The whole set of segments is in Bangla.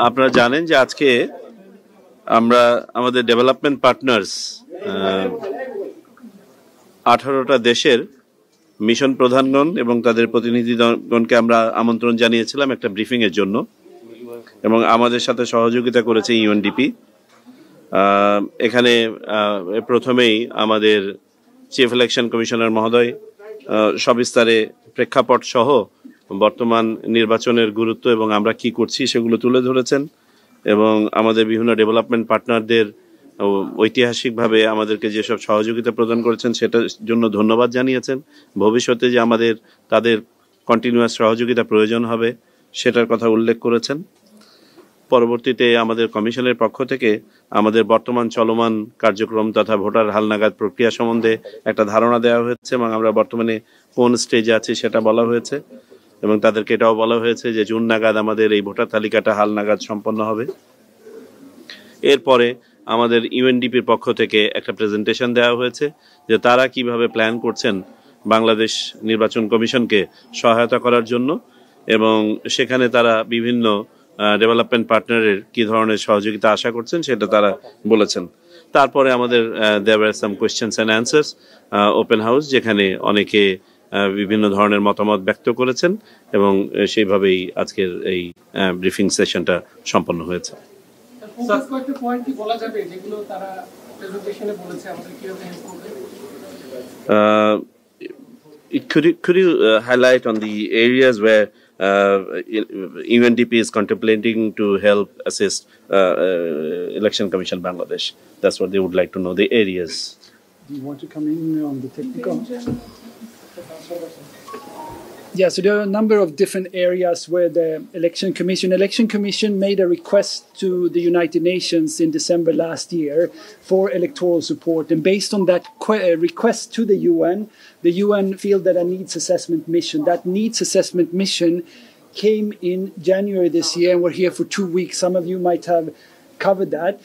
আপনারা জানেন যে আজকে আমরা আমাদের ডেভেলপমেন্ট পার্টনার্স 18টা দেশের মিশন প্রধানগণ এবং তাদের প্রতিনিধিগণকে আমরা আমন্ত্রণ জানিয়েছিলাম একটা ব্রিফিং এর জন্য, এবং আমাদের সাথে সহযোগিতা করেছে ইউএনডিপি। এখানে প্রথমেই আমাদের চিফ ইলেকশন কমিশনার মহোদয় সবিস্তারে প্রেক্ষাপট সহ বর্তমান নির্বাচনের গুরুত্ব এবং আমরা কি করছি সেগুলো তুলে ধরেছেন, এবং আমাদের বিভিন্ন ডেভেলপমেন্ট পার্টনারদের ঐতিহাসিকভাবে আমাদেরকে যেসব সহযোগিতা প্রদান করেছেন সেটার জন্য ধন্যবাদ জানিয়েছেন। ভবিষ্যতে যে আমাদের তাদের কন্টিনিউয়াস সহযোগিতা প্রয়োজন হবে সেটার কথা উল্লেখ করেছেন। পরবর্তীতে আমাদের কমিশনের পক্ষ থেকে আমাদের বর্তমান চলমান কার্যক্রম তথা ভোটার হালনাগাদ প্রক্রিয়া সম্বন্ধে একটা ধারণা দেওয়া হয়েছে, এবং আমরা বর্তমানে কোন স্টেজে আছি সেটা বলা হয়েছে, এবং তাদেরকে এটাও বলা হয়েছে যে জুন নাগাদ আমাদের এই ভোটার তালিকাটা হালনাগাদ সম্পন্ন হবে। এরপরে আমাদের ইউএনডিপির পক্ষ থেকে একটা প্রেজেন্টেশন দেওয়া হয়েছে যে তারা কিভাবে প্ল্যান করছেন বাংলাদেশ নির্বাচন কমিশনকে সহায়তা করার জন্য, এবং সেখানে তারা বিভিন্ন ডেভেলপমেন্ট পার্টনারের কি ধরনের সহযোগিতা আশা করছেন সেটা তারা বলেছেন। তারপরে আমাদের there were some questions and answers open house, যেখানে অনেকে বিভিন্ন ধরনের মতামত ব্যক্ত করেছেন, এবং সেইভাবেই আজকের এই ব্রিফিং সেশনটা সম্পন্ন হয়েছে। Could you highlight on the areas where UNDP is contemplating to help assist Election Commission Bangladesh? That's what they would like to know, the areas. Do you want to come in on the technical? Yeah, so there are a number of different areas where the Election Commission made a request to the United Nations in December last year for electoral support. And based on that request to the UN feel that a needs assessment mission. That needs assessment mission came in January this year, and we're here for 2 weeks. Some of you might have covered that.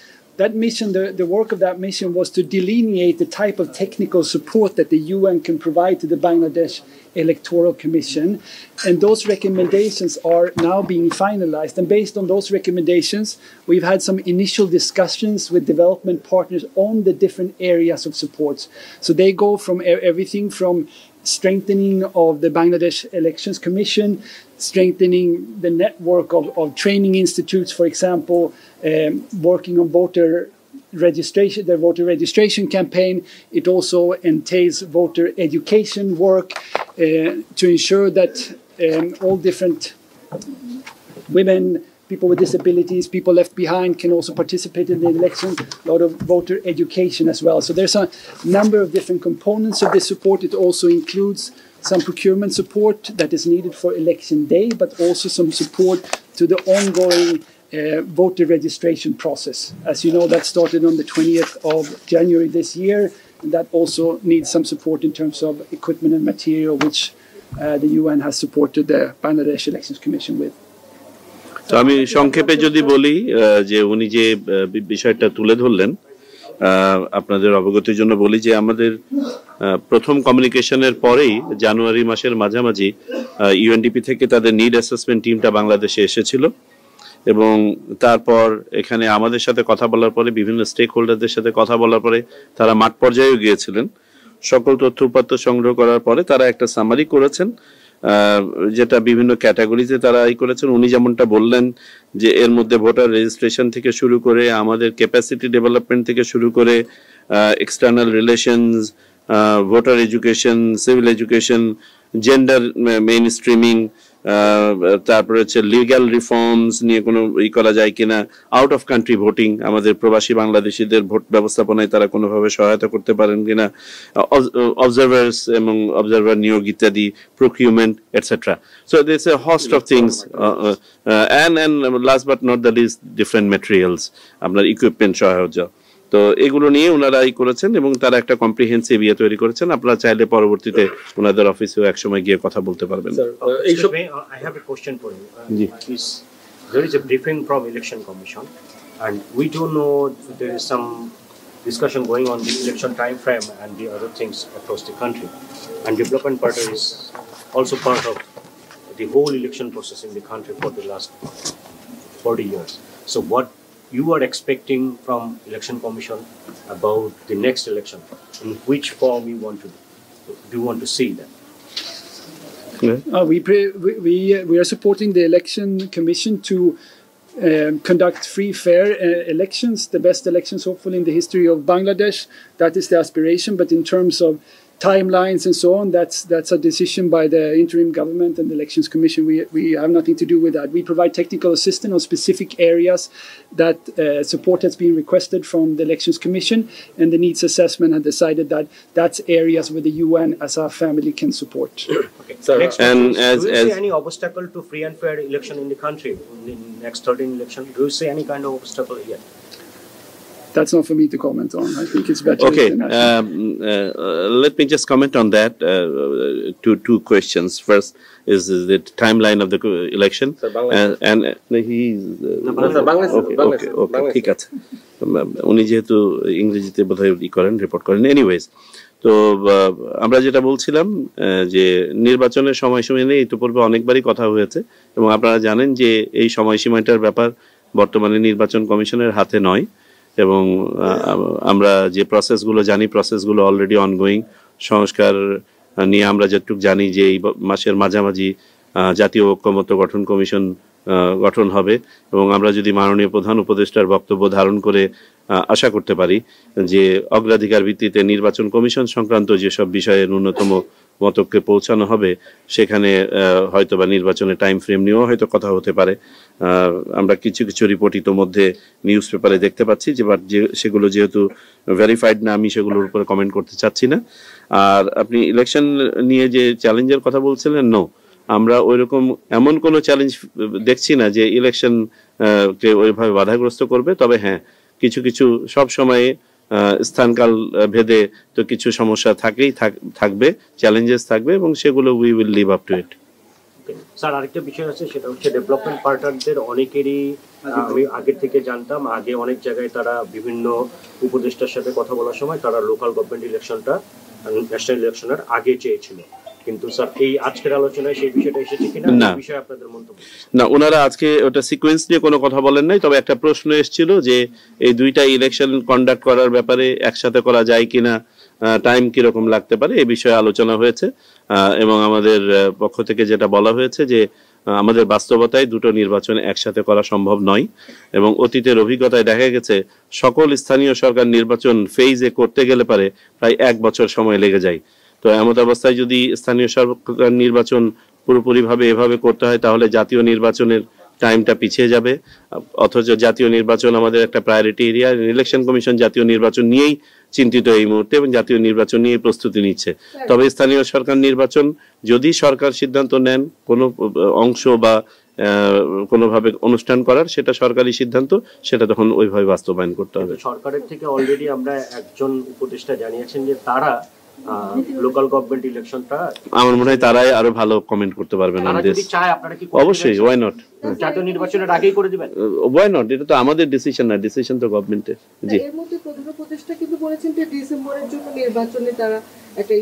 That mission, the work of that mission was to delineate the type of technical support that the UN can provide to the Bangladesh Electoral Commission. And those recommendations are now being finalized. And based on those recommendations, we've had some initial discussions with development partners on the different areas of supports. So they go from everything from strengthening of the Bangladesh Elections Commission, strengthening the network of training institutes, for example, working on voter registration, the voter registration campaign. It also entails voter education work to ensure that all different women, people with disabilities, people left behind can also participate in the election. A lot of voter education as well. So there's a number of different components of this support. It also includes some procurement support that is needed for election day, but also some support to the ongoing voter registration process. As you know, that started on the 20th of January this year, and that also needs some support in terms of equipment and material, which the UN has supported the Bangladesh Elections Commission with. তো আমি সংক্ষেপে যদি বলি যে উনি যে বিষয়টা তুলে ধরলেন, আপনাদের অবগতির জন্য বলি যে আমাদের প্রথম কমিউনিকেশনের পরেই জানুয়ারি মাসের মাঝামাঝি ইউএনডিপি থেকে তাদের নিড অ্যাসেসমেন্ট টিমটা বাংলাদেশে এসেছিল, এবং তারপর এখানে আমাদের সাথে কথা বলার পরে বিভিন্ন স্টেক হোল্ডারদের সাথে কথা বলার পরে তারা মাঠ পর্যায়েও গিয়েছিলেন। সকল তথ্য উপাত্ত সংগ্রহ করার পরে তারা একটা সামারি করেছেন, যেটা বিভিন্ন ক্যাটাগরিতে তারা করেছেন। উনি যেমনটা বললেন যে এর মধ্যে ভোটার রেজিস্ট্রেশন থেকে শুরু করে আমাদের ক্যাপাসিটি ডেভেলপমেন্ট থেকে শুরু করে external relations, voter education, civil education, gender main streaming, তারপরে হচ্ছে লিগ্যাল রিফর্মস নিয়ে কোনো করা যায় কিনা, আউট অফ কান্ট্রি ভোটিং, আমাদের প্রবাসী বাংলাদেশিদের ভোট ব্যবস্থাপনায় তারা কোনোভাবে সহায়তা করতে পারেন কিনা, অবজারভার্স এবং অবজারভার নিয়োগ ইত্যাদি, procurement etcetera. So this a host of things, and last but not the least different materials, আপনার ইকুইপমেন্ট সহায়তা। তো এগুলো নিয়ে ওনারা করেছেন এবং তারা একটা কম্প্রিহেন্সিভ তৈরি করেছেন। আপনারা চাইলে পরবর্তীতে ওনাদের অফিসেও একসময় গিয়ে কথা বলতে পারবেন। I have a question for you. There is a briefing from Election Commission, and we do know there is some discussion going on the election time frame and the other things across the country, and development partner is also part of the whole election process in the country for the last 40 years. So what you are expecting from Election Commission about the next election? In which form you want to do you want to see that? We are supporting the Election Commission to conduct free, fair elections, the best elections hopefully in the history of Bangladesh. That is the aspiration. But in terms of timelines and so on, that's a decision by the interim government and the Elections Commission. We have nothing to do with that. We provide technical assistance on specific areas that support has been requested from the Elections Commission, and the needs assessment had decided that that's areas where the UN as a family can support. Okay. So next do you see any obstacle to free and fair election in the country in the next 13 election? Do you see any kind of obstacle yet? That's not for me to comment on. I think it's better. Okay, let me just comment on that. Two questions. First is the timeline of the election, and he. Okay, ঠিক আছে। উনি যেহেতু ইংরেজিতে বোধহয় করেন, রিপোর্ট করেন। এনিওয়েজ, তো আমরা যেটা বলছিলাম যে নির্বাচনের সময়সীমা নিয়ে ইতিপূর্বে অনেকবারই কথা হয়েছে, এবং আপনারা জানেন যে এই সময়সীমাটার ব্যাপার বর্তমানে নির্বাচন কমিশনের হাতে নয়, এবং আমরা যে প্রসেসগুলো জানি প্রসেসগুলো অলরেডি অনগোয়িং। সংস্কার নিয়ে আমরা যেটুকু জানি যে এই মাসের মাঝামাঝি জাতীয় ঐক্যমত্য গঠন কমিশন গঠন হবে, এবং আমরা যদি মাননীয় প্রধান উপদেষ্টার বক্তব্য ধারণ করে আশা করতে পারি যে অগ্রাধিকার ভিত্তিতে নির্বাচন কমিশন সংক্রান্ত যেসব বিষয়ে ন্যূনতম মতকে পৌঁছানো হবে, সেখানে হয়তো বা নির্বাচনের টাইম ফ্রেম নিয়েও হয়তো কথা হতে পারে। আমরা কিছু কিছু রিপোর্ট ইতোমধ্যে নিউজ পেপারে দেখতে পাচ্ছি, যে সেগুলো যেহেতু ভেরিফাইড না, আমি সেগুলোর উপরে কমেন্ট করতে চাচ্ছি না। আর আপনি ইলেকশন নিয়ে যে চ্যালেঞ্জের কথা বলছিলেন, নো, আমরা ওইরকম এমন কোনো চ্যালেঞ্জ দেখছি না যে ইলেকশন কে ওইভাবে বাধাগ্রস্ত করবে। তবে হ্যাঁ, কিছু কিছু সব সময়ে স্থানকাল ভেদে তো কিছু সমস্যা থাকবে, চ্যালেঞ্জেস থাকবে, এবং সেগুলো we will live up to it. Sir, আরেকটা বিষয় আছে, সেটা হচ্ছে ডেভেলপমেন্ট পার্টনারদের অনেকেরই আমি আগের থেকে জানতাম, আগে অনেক জায়গায় তারা বিভিন্ন উপদেষ্টার সাথে কথা বলার সময় তারা লোকাল গভর্নমেন্ট ইলেকশনটা ন্যাশনাল ইলেকশনের আগে চেয়েছিল, কিন্তু স্যার এই আজকের আলোচনায় সেই বিষয়টা এসেছে কিনা, এই বিষয়ে আপনাদের মন্তব্য? না, ওনারা আজকে ওটা সিকোয়েন্স নিয়ে কোনো কথা বলেন নাই। তবে একটা প্রশ্ন এসেছিল যে এই দুইটা ইলেকশন কন্ডাক্ট করার ব্যাপারে একসাথে করা যায় কিনা, টাইম কিরকম লাগতে পারে, এই বিষয়ে আলোচনা হয়েছে, এবং আমাদের পক্ষ থেকে যেটা বলা হয়েছে যে আমাদের বাস্তবতায় দুটো নির্বাচন একসাথে করা সম্ভব নয়, এবং অতীতের অভিজ্ঞতায় দেখা গেছে সকল স্থানীয় সরকার নির্বাচন ফেজে করতে গেলে পারে প্রায় 1 বছর সময় লেগে যায়। তো এমত অবস্থায় যদি স্থানীয় সরকার নির্বাচন পুরোপুরিভাবে এভাবে করতে হয়, তাহলে জাতীয় নির্বাচনের টাইমটা পিছিয়ে যাবে। অথচ জাতীয় নির্বাচন আমাদের একটা প্রায়োরিটি এরিয়া। ইলেকশন কমিশন জাতীয় নির্বাচন নিয়েই চিন্তিত এই মুহূর্তে, এবং জাতীয় নির্বাচন নিয়ে প্রস্তুতি নিচ্ছে। তবে স্থানীয় সরকার নির্বাচন যদি সরকার সিদ্ধান্ত নেন কোনো অংশ বা কোনোভাবে অনুষ্ঠান করার, সেটা সরকারি সিদ্ধান্ত, সেটা তখন ওইভাবে বাস্তবায়ন করতে হবে। সরকারের থেকে অলরেডি আমরা একজন উপদেষ্টা জানিয়েছেন যে তারা লোকাল গভর্নমেন্ট ইলেকশনটা, আমার মনে হয় তারাই আরো ভালো কমেন্ট করতে পারবেন। অবশ্যই, ওয়াই নট, জাতীয় নির্বাচনের আগেই করে দিবেন, ওয়াই নট, এটা তো আমাদের ডিসিশন না, ডিসিশন তো গভর্নমেন্টের। জি, এর মধ্যে প্রধান উপদেষ্টা কিন্তু বলেছেন যে ডিসেম্বরের জন্য নির্বাচনে তারা একটা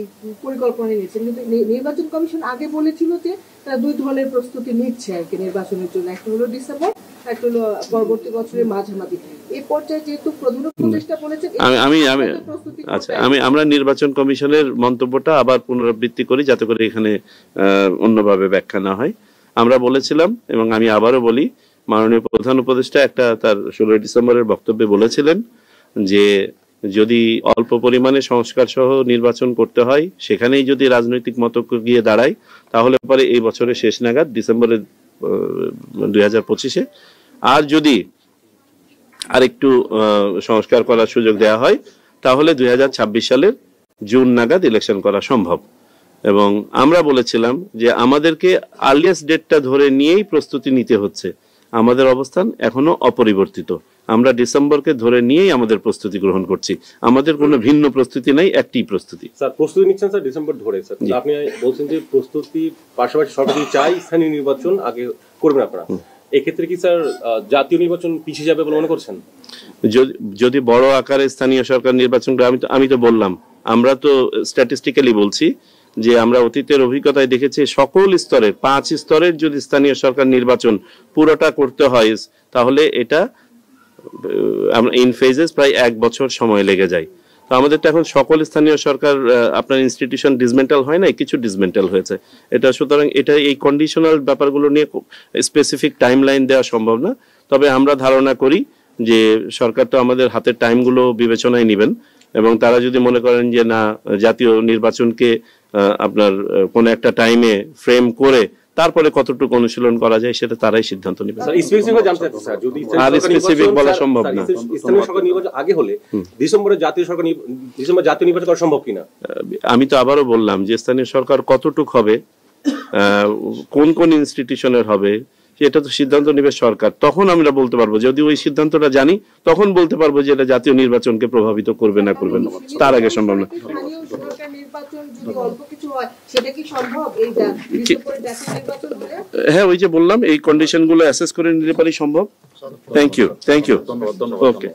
পরিকল্পনা নিয়েছেন, কিন্তু নির্বাচন কমিশন আগে বলেছিল যে তারা 2 ধরনের প্রস্তুতি নিচ্ছে আর কি নির্বাচনের জন্য, একটা হলো ডিসেম্বর, একটা হলো পরবর্তী বছরের মাঝামাঝি। এই পর্যায়ে যেহেতু প্রধান উপদেষ্টা বলেছেন, আমরা নির্বাচন কমিশনের মন্তব্যটা আবার পুনরাবৃত্তি করি, যাতে করে এখানে অন্যভাবে ব্যাখ্যা না হয়। আমরা বলেছিলাম, এবং আমি আবারও বলি, মাননীয় প্রধান উপদেষ্টা একটা তার 16 ডিসেম্বরের বক্তব্যে বলেছিলেন যে যদি অল্প পরিমাণে সংস্কার সহ নির্বাচন করতে হয়, সেখানেই যদি রাজনৈতিক মতৈক্য গিয়ে দাঁড়ায়, তাহলে পরে এই বছরের শেষ নাগাদ ডিসেম্বরের 2025-এ, আর যদি আরেকটু সংস্কার করার সুযোগ দেওয়া হয়, তাহলে 2026 সালের জুন নাগাদ ইলেকশন করা সম্ভব। এবং আমরা বলেছিলাম যে আমাদেরকে আর্লিয়েস্ট ডেটটা ধরে নিয়েই প্রস্তুতি নিতে হচ্ছে। আমাদের অবস্থান এখনো অপরিবর্তিত, আমরা ডিসেম্বরকে ধরে নিয়েই আমাদের প্রস্তুতি গ্রহণ করছি। আমাদের কোনো ভিন্ন প্রস্তুতি নাই, একটি প্রস্তুতি। স্যার, প্রস্তুতি নিচ্ছেন স্যার ডিসেম্বর ধরে। স্যার, আপনি বলছেন যে প্রস্তুতি পাশাপাশি সরকার চাই স্থানীয় নির্বাচন আগে করবেন আপনারা, এক্ষেত্রে কি স্যার জাতীয় নির্বাচন পিছিয়ে যাবে বলে মনে করছেন? যদি বড় আকারে স্থানীয় সরকার নির্বাচন, আমি তো বললাম, আমরা তো স্ট্যাটিস্টিক্যালি বলছি যে আমরা অতীতের অভিজ্ঞতায় দেখেছি সকল স্তরের 5 স্তরের যদি স্থানীয় সরকার নির্বাচন পুরোটা করতে হয় তাহলে এটা ইন ফেজেস প্রায় 1 বছর সময় লেগে যায়। তো আমাদের তো এখন সকল স্থানীয় সরকার আপনার ইনস্টিটিউশন ডিসমেন্টাল হয় নাই, কিছু ডিসমেন্টাল হয়েছে। এটা সুতরাং এটা এই কন্ডিশনাল ব্যাপারগুলো নিয়ে স্পেসিফিক টাইম লাইন দেওয়া সম্ভব না। তবে আমরা ধারণা করি যে সরকার তো আমাদের হাতের টাইমগুলো বিবেচনায় নেবেন এবং তারা যদি মনে করেন যে না জাতীয় নির্বাচনকে আপনার কোন একটা টাইমে ফ্রেম করে তারপরে কতটুকু অনুশীলন করা যায় সেটা তারাই সিদ্ধান্ত নেবে। স্যার স্পেসিফিক জানতে চাচ্ছি স্যার, যদি আর স্পেসিফিক বলা সম্ভব না। স্থানীয় সরকার নির্বাচন আগে হলে ডিসেম্বরে জাতীয় নির্বাচন করা সম্ভব কিনা? আমি তো আবারও বললাম যে স্থানীয় সরকার কতটুক হবে, কোন কোন ইনস্টিটিউশনের হবে এটা তো সিদ্ধান্ত নেবে সরকার। তখন আমরা বলতে পারবো, যদি ওই সিদ্ধান্তটা জানি তখন বলতে পারবো যে এটা জাতীয় নির্বাচনকে প্রভাবিত করবে না করবে না, তার আগে সম্ভব না। স্থানীয় সরকার নির্বাচন যদি অল্প কিছু হয় সেটা কি সম্ভব এই ডিসেম্বরে জাতীয় নির্বাচন হলে? হ্যাঁ, ওই যে বললাম এই কন্ডিশনগুলো অ্যাসেস করে নিতে পারি সম্ভব। Thank you. ওকে।